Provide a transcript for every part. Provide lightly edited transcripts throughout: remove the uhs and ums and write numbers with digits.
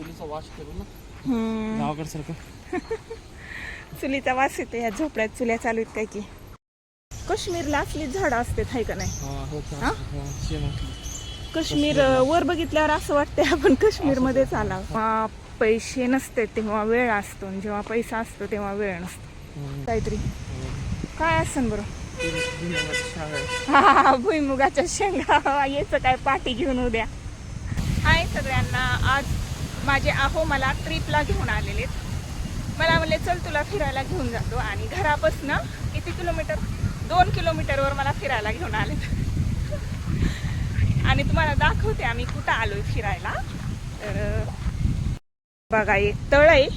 चुलीचा वास करू ना हम्म. गावाकडसारखं. चुलीचा वास येतो या झोपड्यात. चुल्या चालू आहेत काय की. काश्मीरला असली झाडं असतात हाय का नाही? हा? काश्मीर वर बघितल्यावर असं वाटतंय आपण काश्मीर मध्ये चालावं. जेव्हा पैसे नसते तेव्हा वेळ असतो आणि जेव्हा पैसा असतो तेव्हा वेळ नसतो. काहीतरी काय असन बरं. हा, भुईमुगाच्या शेंगा यायचं काय पाठी घेऊन उद्या. हाय सगळ्यांना. आज माझे आहो मला ट्रिपला घेऊन आलेलेत. मला म्हणले चल तुला फिरायला घेऊन जातो आणि घरापासून किती किलोमीटर, 2 किलोमीटरवर मला फिरायला घेऊन आलेत. आणि तुम्हाला दाखवते आम्ही कुठं आलोय फिरायला. तर बघा एक तळ आहे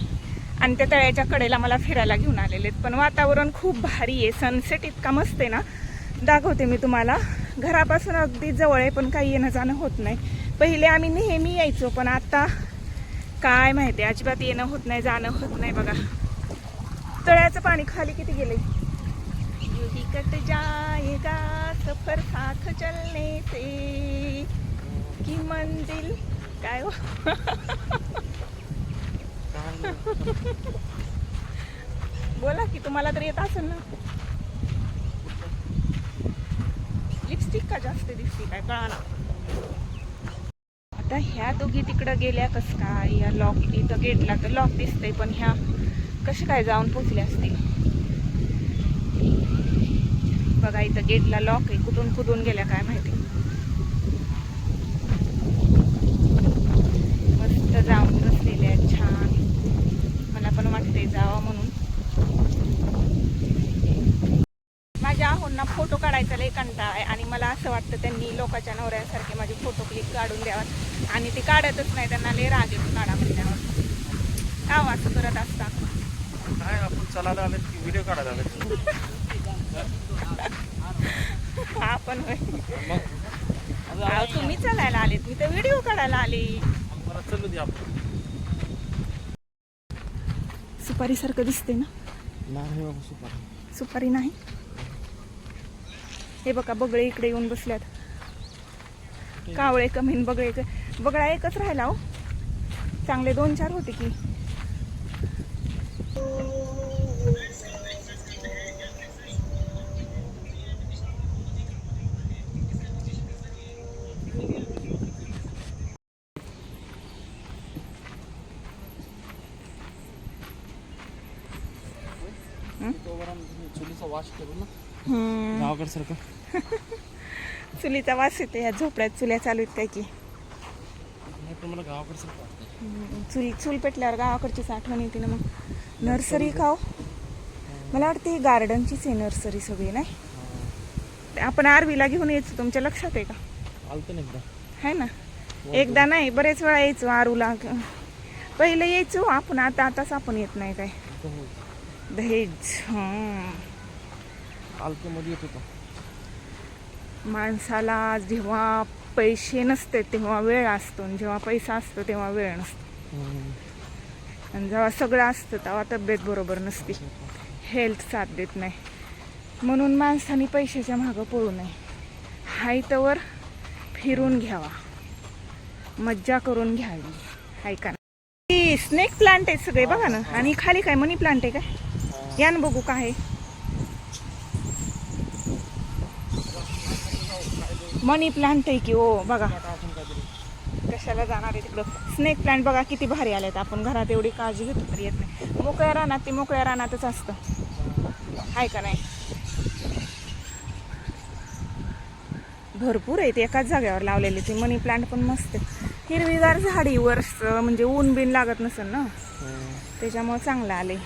आणि त्या तळ्याच्या कडेला मला फिरायला घेऊन आलेले. पण वातावरण खूप भारी आहे. सनसेट इतका मस्त आहे ना. दाखवते मी तुम्हाला. घरापासून अगदी जवळ आहे पण काही येणं जाणं होत नाही. पहिले आम्ही नेहमी यायचो पण आता काय माहिती अजिबात येणं होत नाही, जाणं होत नाही. बघा तळ्याचं पाणी खाली किती गेले. यूही कट जाएगा सफर साथ चलने से की मंजिल काय हो. बोला की तुम्हाला तर येत असेल ना. लिपस्टिक का जास्त दिसते काय कळाना. आता ह्या दोघी तिकडं गेल्या कस काय. या लॉक इथं गेटला तर लॉक दिसतंय पण ह्या कसे काय जाऊन पोचल्या असतील. बघा इथं गेटला लॉक आहे. कुठून कुठून गेल्या काय माहिती. मस्त जाऊन बसलेले आहेत छान. मला पण वाटतंय जावं म्हणून. माझ्या आहोंना फोटो काढायचा लय कंटाळा आहे आणि मला असं वाटतं त्यांनी लोकांच्या नवऱ्यासारखे माझे फोटो क्लिक काढून द्यावा आणि ते काढतच नाही. त्यांना लय राग येतो काढा म्हणल्यावर. का असं करत असता. काय आपण चलायला आलेत की व्हिडिओ काढायला आलेत. आपण मग तुम्ही चालायला आलेत, मी तर व्हिडिओ काढायला आले. मला चलू दे. आपण सुपारी सारखं दिसते ना. नाही बाबा सुपारी. सुपारी नाही. हे बघा बगळे इकडे येऊन बसल्यात. कावळे कमीन बगळे. बगळा एकच राहिला हो. चांगले 2-4 होते की. चुलीचा वास करू ना हम्म. गावाकडसारखं. चुलीचा वास येतो या झोपड्यात. चुल्या चालू आहेत काय की. नाही पण मला गावाकडसारखं वाटतं. चूल पेटल्यावर गावाकडचीच आठवण येते ना. मग नर्सरी खाऊ. मला वाटते ही गार्डनचीच आहे नर्सरी सगळी नाही. आपण आरवीला घेऊन यायचो तुमच्या लक्षात आहे का. आलतं ना एकदा. आहे ना. एकदा नाही बरेच वेळा यायचो आरूला. पहिले यायचो आपण. आताच आपण येत नाही काय. दहेज मध्ये येत होता. माणसाला जेव्हा पैसे नसते तेव्हा वेळ असतो आणि जेव्हा पैसा असतो तेव्हा वेळ नसतो. आणि जेव्हा सगळं असतं तेव्हा तब्येत बरोबर नसते. हेल्थ साथ देत नाही. म्हणून माणसाने पैशाच्या मागं पळू नये. हाय तवर फिरून घ्यावा, मज्जा करून घ्यावी. हाय का नाही. स्नेक प्लांट आहे सगळे बघा ना. आणि खाली काय मनी प्लांट आहे काय. या ना बघू काय आहे. मनी प्लांट आहे की हो. बघा कशाला जाणार आहे तिकडं. स्नेक प्लांट बघा किती भारी आलेत. आपण घरात एवढी काळजी घेतो तरी येत नाही. मोकळ्या रानात ते मोकळ्या रानातच असतं. आहे का नाही. भरपूर आहेत एकाच जागेवर लावलेले. ते मनी प्लांट पण मस्त हिरवीगार झाडी. वर्ष म्हणजे ऊन बिन लागत नसेल ना त्याच्यामुळे चांगलं आले.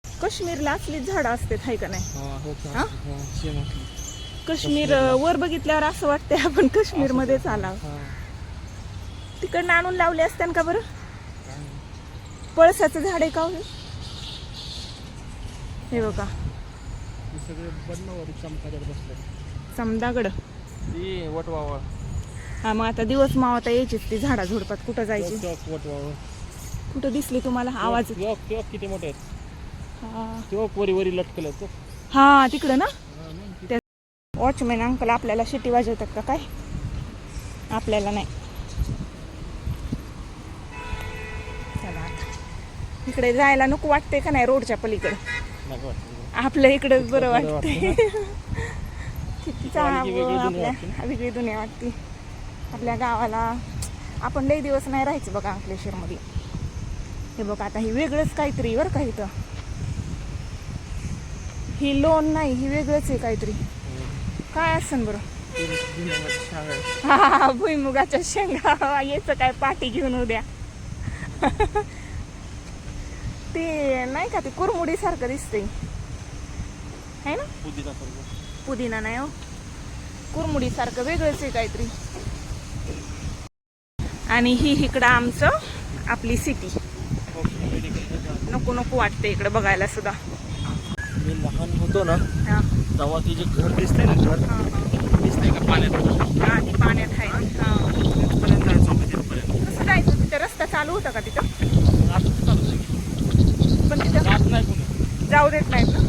काश्मीरला असली झाडं असतात हाय का नाही. काश्मीर वर बघितल्यावर असं वाटतंय आपण काश्मीर मध्ये चालावं. तिकडनं आणून लावले असतात का बरं. पळसाचं झाड आहे का. हे बघा समदागड. हा मग आता दिवस मावता यायचीच ती झाडा झुडपात. कुठं जायची. कुठं दिसली तुम्हाला आवाज. किती मोठे आहेत. वरी वरी लटकलं. हा तिकडं ना. वॉचमॅन अंकल आपल्याला शिटी वाजवतात का काय. आपल्याला नाही. इकडे जायला नको वाटते का नाही रोडच्या पलीकडे? नको वाटतं. आपल्या इकडे बरं बरं वाटते. वाटतं ना. वेगळी दुनिया वाटते आपल्या वेगळी दुनिया वाटते. आपल्या गावाला आपण लई दिवस नाही राहायचं बघा अंकलेश्वरमध्ये. हे बघा आता ही वेगळंच काहीतरी बरं का इथं. ही लोन नाही, ही वेगळंच आहे काहीतरी. काय असेल बरं? हा भुईमुगाच्या शेंगा. यायचं काय पाठी घेऊन उद्या. ते नाही का ते कुरमुडी सारखं दिसतंय है ना? पुदिना नाही हो, कुरमुडी सारखं वेगळंच आहे काहीतरी. आणि ही इकडं आमचं आपली सिटी. नको नको वाटते इकडे बघायला सुद्धा. मी लहान होतो ना हा तेव्हा ती जे घर दिसतंय ना, घर हा दिसतंय का पाण्यात, हा ती पाण्यात आहे. हा तिथपर्यंत जायचो आम्ही, तिथपर्यंत. कसं जायचं? तिथं रस्ता चालू होता का तिथं? आता चालू आहे. पण तिथं जात नाही कोणी. जाऊ देत नाहीत ना.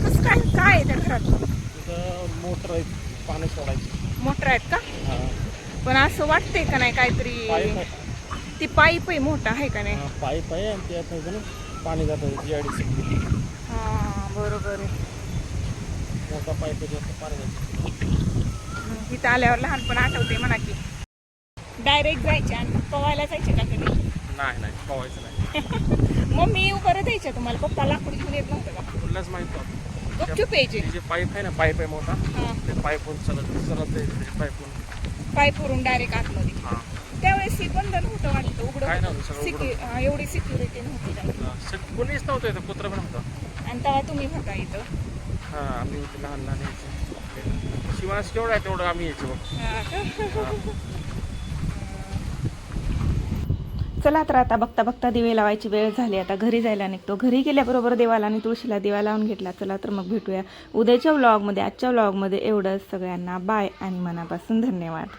कसं काय काय आहे त्या घरात? तिथं मोटर आहे, पाणी सोडायचं. मोटर आहेत का? हा. पण असं वाटतंय का नाही काहीतरी? पाईप आहे. ती पाईप आहे मोठा आहे का नाही? हा, पाईप आहे आणि त्यात आहे ना पाणी जातं. जीआयडीसी हा बरोबर आहे. मोठा पाईप आहे, त्यात पाणी जातं. इथं आल्यावर लहानपण आठवते म्हणा की. डायरेक्ट जायचे आणि पवायला जायचे का कधी? नाही पवायचं नाही. मम्मी बरं द्यायच्या तुम्हाला? पप्पा लाकूड घेऊन येत नव्हतं का? तुलाच माहित होतं. गपचूप यायचे. जे पाईप आहे ना, पाईप आहे मोठा, हा ते पाईपवरून चलत यायचं पाईपवरून. पाईपवरून डायरेक्ट आतमध्ये. हां. त्यावेळेस ही बंद नव्हतं वाटतं, उघडं काय होतं. नव्हतं, सगळं उघडं. एवढी सिक्युरिटी नव्हती त्याला. कोणीच नव्हतं इथं, कुत्रा पण होता. आणि तेव्हा तुम्ही होता इथं. हां, आम्ही होते लहान यायचे. शिवास केवढा आहे तेवढं आम्ही यायचो बघ. हा का? हां. चला तर आता बघता बघता दिवे लावायची वेळ झाली. आता घरी जायला निघतो. घरी गेल्याबरोबर देवाला आणि तुळशीला दिवा लावून घेतला. चला तर मग भेटूया उद्याच्या व्लॉगमध्ये. आजच्या व्लॉगमध्ये एवढंच. सगळ्यांना बाय आणि मनापासून धन्यवाद.